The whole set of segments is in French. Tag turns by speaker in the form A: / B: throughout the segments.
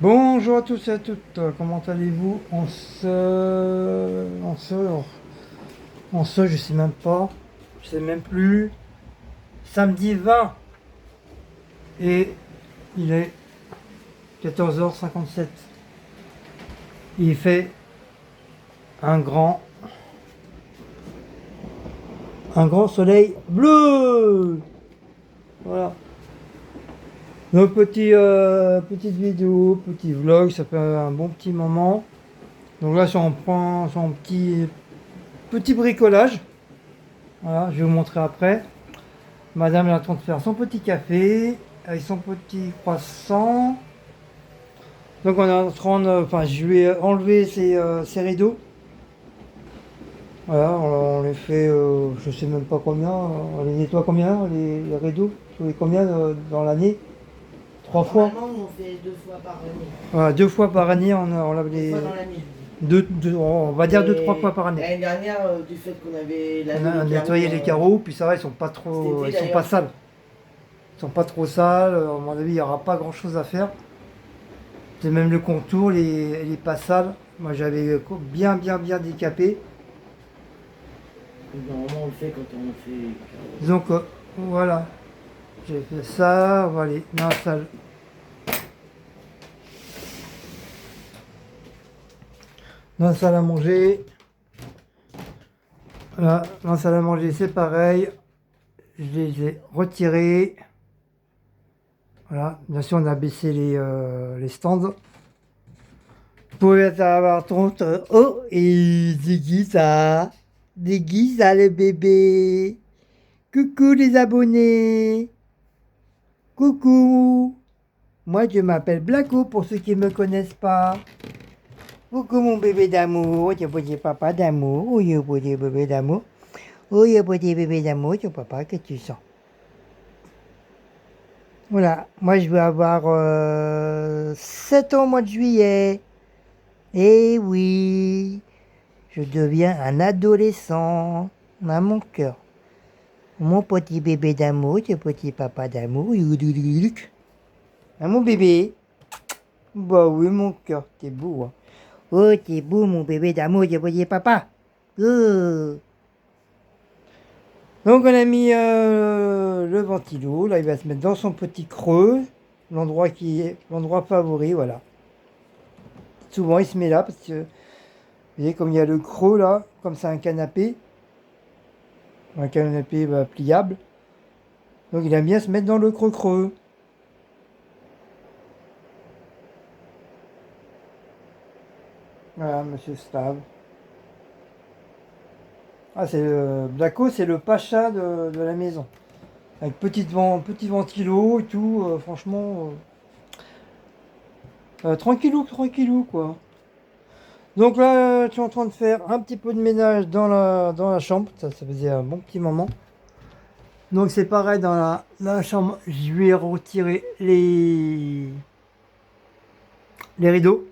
A: Bonjour à tous et à toutes, comment allez-vous je sais même pas, je sais même plus, samedi 20 et il est 14h57. Il fait un grand, un grand soleil bleu. Voilà. Donc petite vidéo, petit vlog, ça fait un bon petit moment. Donc là, on prend son petit bricolage. Voilà, je vais vous montrer après. Madame est en train de faire son petit café avec son petit croissant. Donc on est en train de, enfin je lui ai enlevé ses rideaux. Voilà, on les fait, je sais même pas combien, on les nettoie combien les rideaux, tous les combien dans l'année? Trois fois.
B: Normalement, on fait 2 fois par année.
A: Voilà, deux fois par année on lave
B: Deux fois
A: les
B: dans l'année.
A: on va dire deux trois fois
B: Et
A: par année.
B: l'année dernière, du fait qu'on avait
A: On
B: lavé
A: a
B: les
A: nettoyé
B: carreaux
A: les carreaux, puis ça va,
B: cet été
A: ils sont pas
B: d'ailleurs.
A: sales. Ils sont pas trop sales, à mon avis il n'y aura pas grand chose à faire. C'est même le contour, les passades. Moi j'avais bien décapé.
B: Normalement, on le fait quand on fait les carreaux.
A: Donc voilà, j'ai fait ça. On va aller dans la salle à manger. Voilà, dans la salle à manger c'est pareil. Je les ai retirés. Voilà, bien sûr on a baissé les stands. Vous pouvez avoir ton... Oh, et c'est qui ça? C'est qui ça le bébé? Coucou les abonnés. Coucou. Moi, je m'appelle Blaco pour ceux qui ne me connaissent pas. Coucou mon bébé d'amour, ton petit papa d'amour, ou ton petit bébé d'amour, ou ton petit bébé d'amour, ton papa que tu sens. Voilà, moi je vais avoir 7 ans au mois de juillet. Eh oui, je deviens un adolescent à mon cœur. Mon petit bébé d'amour, ton petit papa d'amour, ah, mon bébé. Bah oui, mon cœur, t'es beau, hein. Oh, t'es beau, mon bébé d'amour, je voyais papa. Oh. Donc, on a mis le ventilo. Là, il va se mettre dans son petit creux. L'endroit qui est l'endroit favori, voilà. Souvent, il se met là parce que, vous voyez, comme il y a le creux là, comme c'est un canapé bah, pliable. Donc, il aime bien se mettre dans le creux creux. Voilà, monsieur Stav. Ah, c'est Blaco, c'est le pacha de la maison. Avec petit ventilo et tout, franchement, tranquillou, tranquillou, quoi. Donc là, je suis en train de faire un petit peu de ménage dans la chambre, ça faisait un bon petit moment. Donc c'est pareil dans la chambre, je lui ai retiré les rideaux.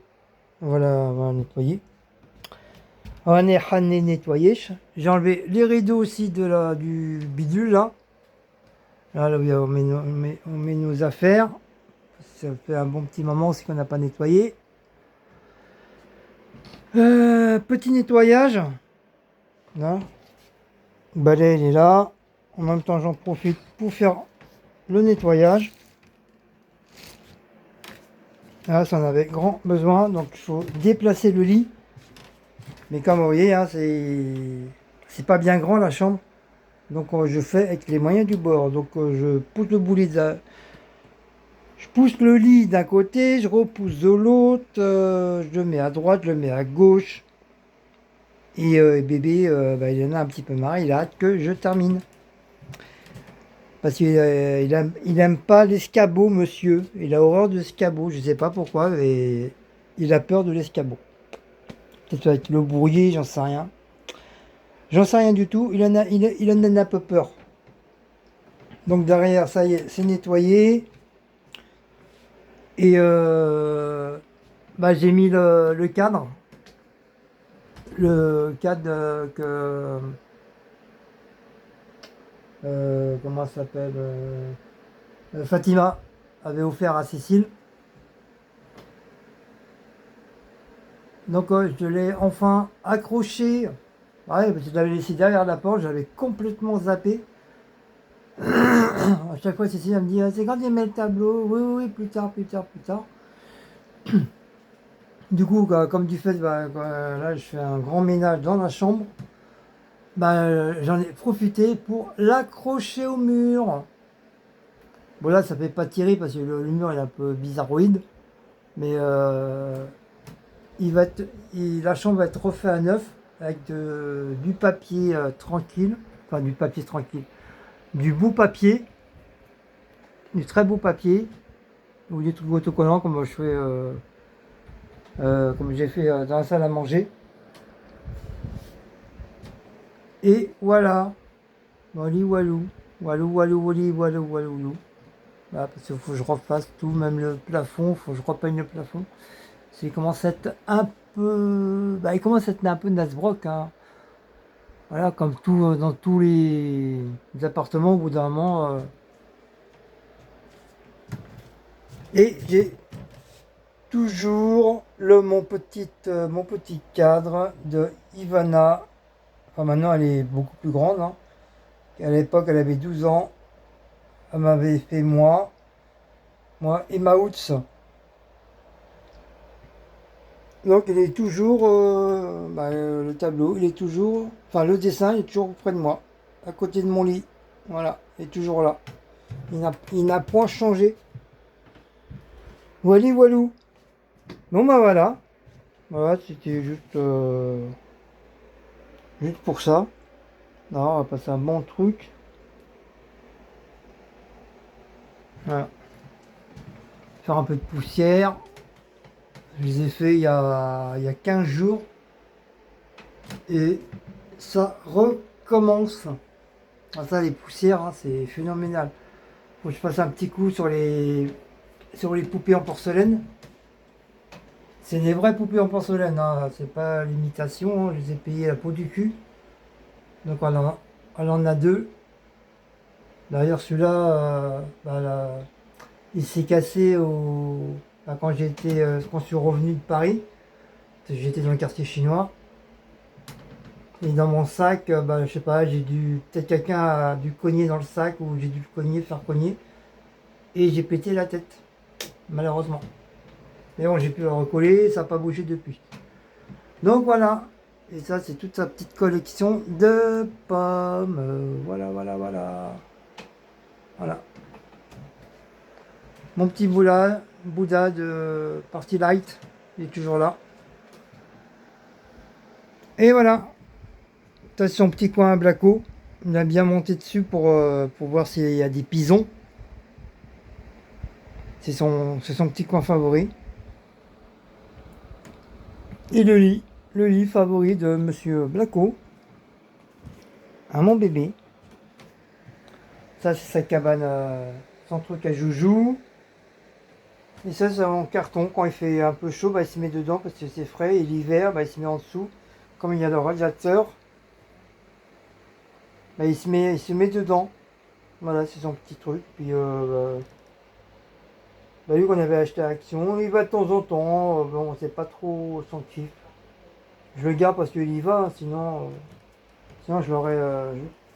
A: Voilà, on va nettoyer. On est nettoyé. J'ai enlevé les rideaux aussi du bidule là. Là où on met nos affaires. Ça fait un bon petit moment aussi qu'on n'a pas nettoyé. Petit nettoyage. Là. Le balai il est là. En même temps j'en profite pour faire le nettoyage. Là ça en avait grand besoin. Donc il faut déplacer le lit. Mais comme vous voyez, hein, c'est pas bien grand la chambre. Donc je fais avec les moyens du bord. Donc je pousse le boulet je pousse le lit d'un côté, je repousse de l'autre, je le mets à droite, je le mets à gauche. Et bébé, bah, il en a un petit peu marre, il a hâte que je termine. Parce qu'il aime pas l'escabeau, monsieur. Il a horreur de l'escabeau, je sais pas pourquoi, mais il a peur de l'escabeau. Peut-être avec le brouillé, j'en sais rien. J'en sais rien du tout, il en a un peu peur. Donc derrière, ça y est, c'est nettoyé. Et bah, j'ai mis le cadre. Le cadre comment ça s'appelle Fatima avait offert à Cécile. Donc je l'ai enfin accroché. Ouais, parce que je l'avais laissé derrière la porte, j'avais complètement zappé. À chaque fois, Cécile elle me dit, c'est quand tu mets le tableau? Oui, oui, oui, plus tard, plus tard, plus tard. Du coup, comme du fait, là, je fais un grand ménage dans la chambre. J'en ai profité pour l'accrocher au mur. Bon, là, ça fait pas tirer parce que le mur est un peu bizarroïde. Mais la chambre va être refaite à neuf avec du papier tranquille. Enfin, du papier tranquille. Du beau papier. Du très beau papier. Ou des trucs autocollants comme je fais. Comme j'ai fait dans la salle à manger. Et voilà. Wally walou. Walou walou wally walou walou. Voilà, parce qu'il faut que je refasse tout, même le plafond, il faut que je repeigne le plafond. Il commence à être un peu. Il commence à être un peu nasbrock, hein. Voilà, comme tout dans tous les appartements, au bout d'un moment. Et j'ai toujours mon petit cadre de Ivana. Enfin, maintenant, elle est beaucoup plus grande, hein. À l'époque, elle avait 12 ans. Elle m'avait fait moi et Maouts. Donc il est toujours, le tableau, il est toujours, enfin le dessin il est toujours près de moi, à côté de mon lit. Voilà, il est toujours là. Il n'a point changé. Wally walou. Bon voilà. Voilà, c'était juste pour ça. Non, on va passer un bon truc. Voilà. Faire un peu de poussière. Je les ai fait il y a 15 jours. Et ça recommence. Ah, ça, les poussières, hein, c'est phénoménal. Faut que je fasse un petit coup sur les poupées en porcelaine. C'est des vraies poupées en porcelaine, hein. C'est pas l'imitation, hein. Je les ai payées la peau du cul. Donc elle en a deux. D'ailleurs celui-là, il s'est cassé quand je suis revenu de Paris. Parce que j'étais dans le quartier chinois. Et dans mon sac, je sais pas, peut-être quelqu'un a dû cogner dans le sac ou j'ai dû le cogner, faire cogner. Et j'ai pété la tête, malheureusement. Mais bon, j'ai pu le recoller, ça n'a pas bougé depuis. Donc voilà. Et ça, c'est toute sa petite collection de pommes. Voilà, voilà, voilà. Voilà. Mon petit Bouddha de Party Light, il est toujours là. Et voilà. Ça, c'est son petit coin à Blaco. Il a bien monté dessus pour voir s'il y a des pisons. C'est son petit coin favori. Et le lit favori de Monsieur Blaco. Un mon bébé. Ça, c'est sa cabane, son truc à joujou. Et ça, c'est en carton. Quand il fait un peu chaud, il se met dedans parce que c'est frais. Et l'hiver, il se met en dessous. Comme il y a le radiateur, il se met dedans. Voilà, c'est son petit truc. Puis, lui qu'on avait acheté à Action, il va de temps en temps. Bon, c'est pas trop son kiff. Je le garde parce qu'il y va. Sinon je l'aurais,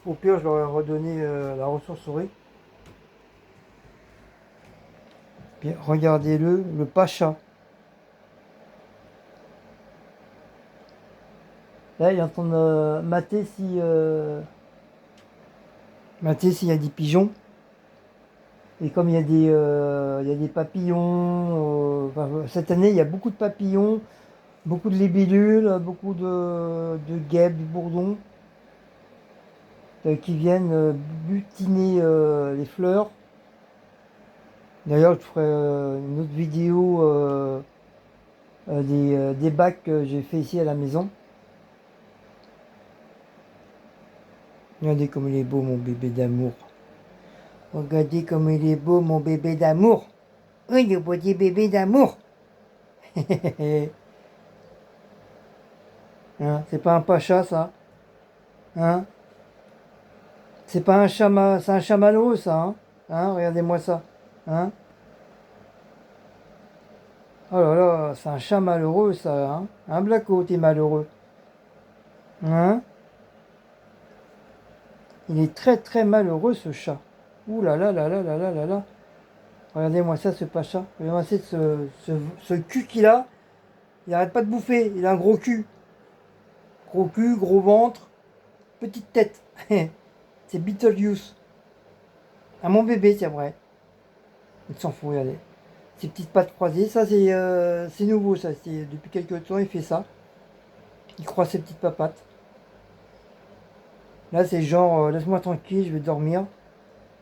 A: au pire, je l'aurais redonné la ressourcerie. Puis regardez-le, le Pacha. Là, il est en train de mater s'il y a des pigeons. Et comme il y a des papillons, cette année, il y a beaucoup de papillons, beaucoup de libellules, beaucoup de guêpes, de bourdons, qui viennent butiner les fleurs. D'ailleurs, je ferai une autre vidéo des bacs que j'ai fait ici à la maison. Regardez comme il est beau, mon bébé d'amour. Regardez comme il est beau, mon bébé d'amour. Oui, le petit bébé d'amour. Hein, c'est pas un pacha, ça. Hein? C'est pas un c'est un chamallow, ça. Hein? Regardez-moi ça. Hein? Oh là là, c'est un chat malheureux ça, hein. Un Blacko, t'es malheureux. Hein? Il est très très malheureux ce chat. Ouh là là là là là là là là. Regardez-moi ça, ce pacha. Regardez-moi ce cul qu'il a. Il arrête pas de bouffer. Il a un gros cul. Gros cul, gros ventre, petite tête. C'est Beetlejuice. À mon bébé, c'est vrai. Il s'en fout, regardez. Ses petites pattes croisées. Ça, c'est nouveau, ça. Depuis quelques temps, il fait ça. Il croise ses petites papates. Là, c'est genre, laisse-moi tranquille, je vais dormir.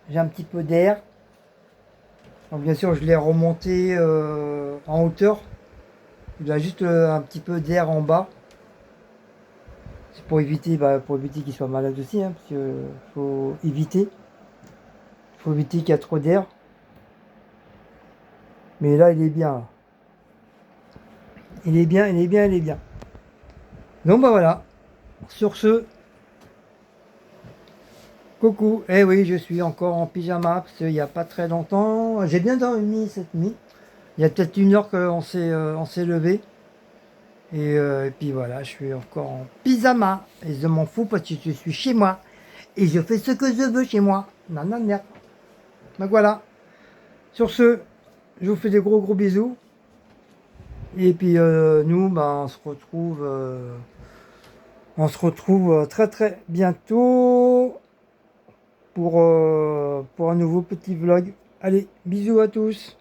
A: J'ai un petit peu d'air. Donc, bien sûr, je l'ai remonté en hauteur. Il a juste un petit peu d'air en bas. C'est pour éviter qu'il soit malade aussi, hein, parce qu'il faut éviter. Il faut éviter qu'il y a trop d'air. Mais là, il est bien, là. Il est bien, il est bien, il est bien. Donc, bah voilà. Sur ce, coucou. Eh oui, je suis encore en pyjama, parce qu'il n'y a pas très longtemps. J'ai bien dormi cette nuit. Il y a peut-être 1 heure on s'est levé. Et puis voilà, je suis encore en pyjama. Et je m'en fous parce que je suis chez moi. Et je fais ce que je veux chez moi. Nanana. Donc voilà. Sur ce, je vous fais des gros gros bisous. Et puis nous, bah, on se retrouve très très bientôt pour un nouveau petit vlog. Allez, bisous à tous.